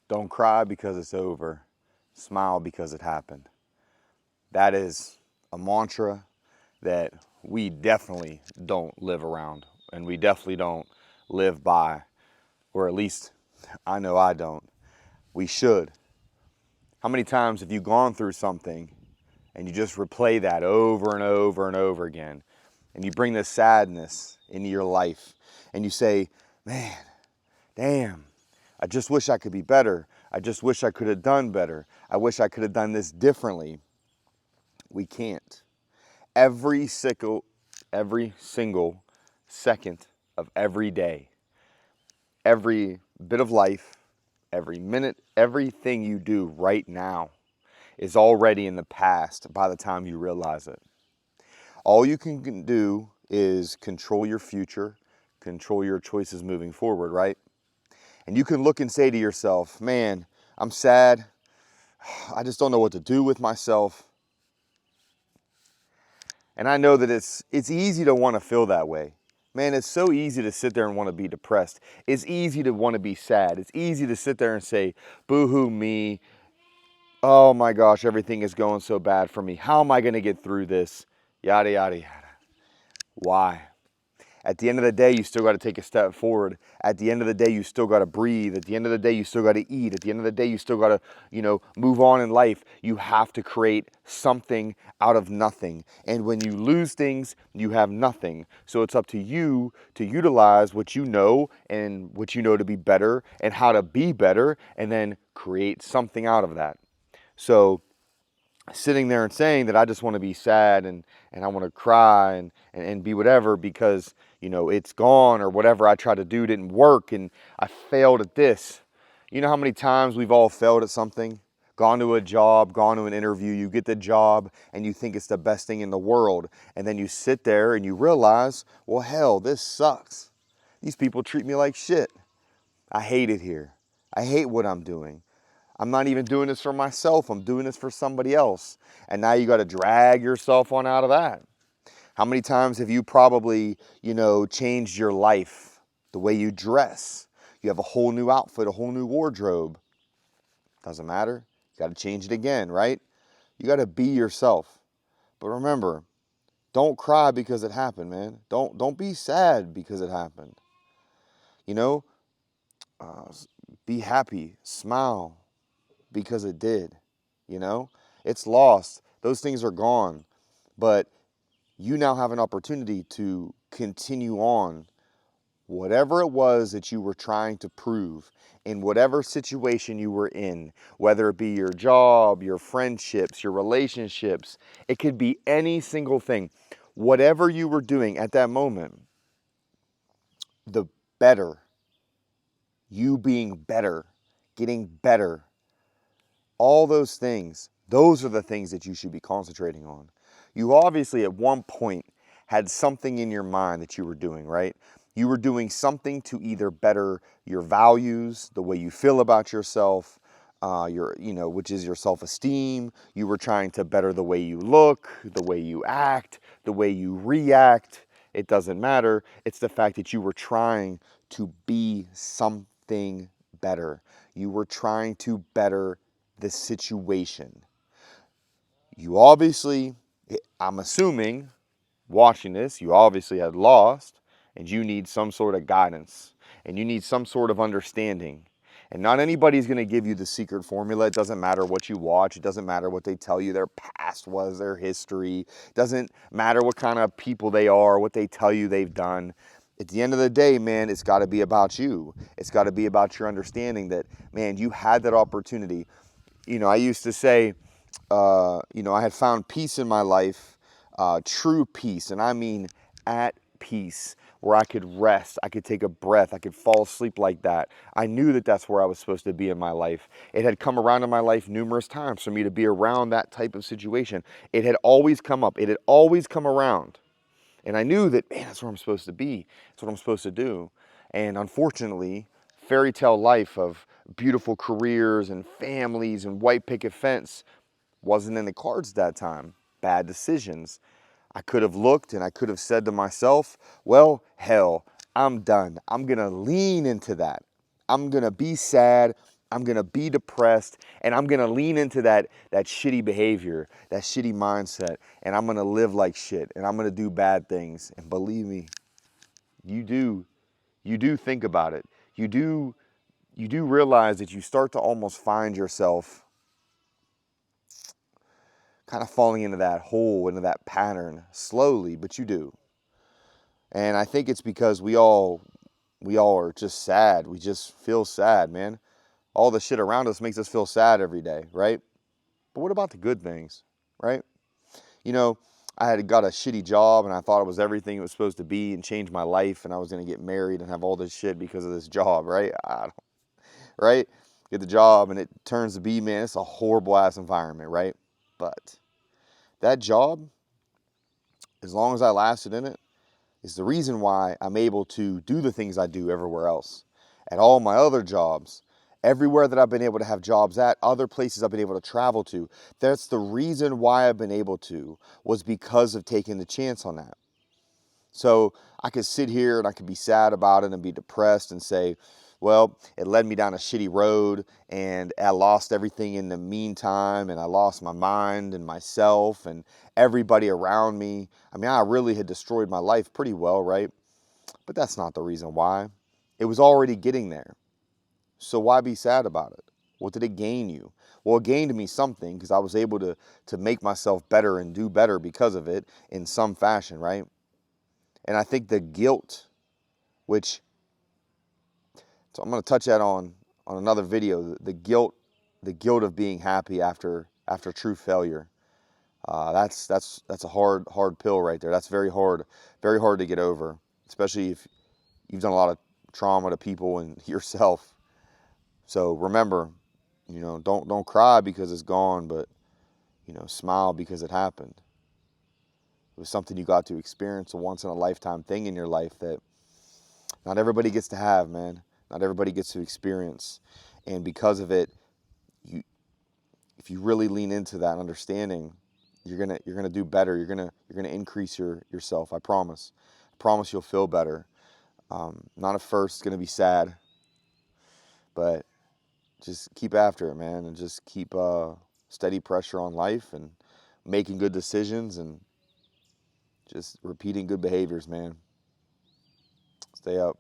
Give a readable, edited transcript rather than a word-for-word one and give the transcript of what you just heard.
Don't cry because it's over. Smile because it happened. That is a mantra that we definitely don't live around, and we definitely don't live by, or at least I know I don't. We should. How many times have you gone through something and you just replay that over and over and over again, and you bring this sadness into your life and you say, man, damn, I just wish I could be better. I just wish I could have done better. I wish I could have done this differently. We can't. Every single second of every day, every bit of life, every minute, everything you do right now is already in the past by the time you realize it. All you can do is control your future, control your choices moving forward, right? And you can look and say to yourself, man, I'm sad. I just don't know what to do with myself. And I know that it's easy to want to feel that way. Man, it's so easy to sit there and want to be depressed. It's easy to want to be sad. It's easy to sit there and say, boo-hoo me. Oh my gosh, everything is going so bad for me. How am I going to get through this? Yada, yada, yada. Why? At the end of the day, you still got to take a step forward. At the end of the day, you still got to breathe. At the end of the day, you still got to eat. At the end of the day, you still got to, move on in life. You have to create something out of nothing. And when you lose things, you have nothing. So it's up to you to utilize what you know and what you know to be better and how to be better and then create something out of that. So sitting there and saying that I just want to be sad and I want to cry and be whatever because, it's gone or whatever I tried to do didn't work and I failed at this. You know how many times we've all failed at something? Gone to a job, gone to an interview, you get the job and you think it's the best thing in the world. And then you sit there and you realize, well, hell, this sucks. These people treat me like shit. I hate it here. I hate what I'm doing. I'm not even doing this for myself. I'm doing this for somebody else. And now you got to drag yourself on out of that. How many times have you probably, changed your life, the way you dress? You have a whole new outfit, a whole new wardrobe. Doesn't matter. You got to change it again, right? You got to be yourself. But remember, don't cry because it happened, man. Don't be sad because it happened. You know, uh, be happy, smile because it did. You know, it's lost. Those things are gone. But you now have an opportunity to continue on whatever it was that you were trying to prove in whatever situation you were in, whether it be your job, your friendships, your relationships. It could be any single thing. Whatever you were doing at that moment, the better, you being better, getting better, all those things, those are the things that you should be concentrating on. You obviously at one point had something in your mind that you were doing, right? You were doing something to either better your values, the way you feel about yourself, which is your self-esteem. You were trying to better the way you look, the way you act, the way you react. It doesn't matter. It's the fact that you were trying to be something better. You were trying to better the situation. You obviously, I'm assuming, watching this, you obviously had lost and you need some sort of guidance and you need some sort of understanding. And not anybody's going to give you the secret formula. It doesn't matter what you watch. It doesn't matter what they tell you their past was, their history. It doesn't matter what kind of people they are, what they tell you they've done. At the end of the day, man, it's got to be about you. It's got to be about your understanding that, man, you had that opportunity. I used to say, I had found peace in my life, true peace, and I mean at peace, where I could rest, I could take a breath, I could fall asleep like that. I knew that that's where I was supposed to be in my life. It had come around in my life numerous times for me to be around that type of situation. It had always come up. It had always come around. And I knew that, man, that's where I'm supposed to be. That's what I'm supposed to do. And unfortunately, fairy tale life of beautiful careers and families and white picket fence wasn't in the cards that time. Bad decisions. I could have looked and I could have said to myself, well, hell, I'm done. I'm going to lean into that. I'm going to be sad I'm going to be depressed, and I'm going to lean into that shitty behavior, that shitty mindset, and I'm going to live like shit, and I'm going to do bad things. And believe me, you do think about it. You do realize that you start to almost find yourself kind of falling into that hole, into that pattern slowly, but you do. And I think it's because we all are just sad. We just feel sad, man. All the shit around us makes us feel sad every day, right? But what about the good things, right? You know, I had got a shitty job and I thought it was everything it was supposed to be and change my life, and I was going to get married and have all this shit because of this job, right? Right? Get the job and it turns to be, man, it's a horrible ass environment, right? But that job, as long as I lasted in it, is the reason why I'm able to do the things I do everywhere else. At all my other jobs, everywhere that I've been able to have jobs at, other places I've been able to travel to, that's the reason why I've been able to, was because of taking the chance on that. So I could sit here and I could be sad about it and be depressed and say, well, it led me down a shitty road and I lost everything in the meantime, and I lost my mind and myself and everybody around me. I mean, I really had destroyed my life pretty well, right? But that's not the reason why. It was already getting there. So why be sad about it? What did it gain you? Well, it gained me something because I was able to make myself better and do better because of it in some fashion, right? And I think the guilt, which, so I'm going to touch that on another video, the guilt of being happy after true failure. That's a hard pill right there. That's very hard to get over, especially if you've done a lot of trauma to people and yourself. So remember, don't cry because it's gone, but smile because it happened. It was something you got to experience, a once in a lifetime thing in your life that not everybody gets to have, man. Not everybody gets to experience. And because of it, if you really lean into that understanding, you're gonna do better. You're gonna increase yourself. I promise. I promise you'll feel better. Not at first, it's gonna be sad, but just keep after it, man, and just keep steady pressure on life and making good decisions and just repeating good behaviors, man. Stay up.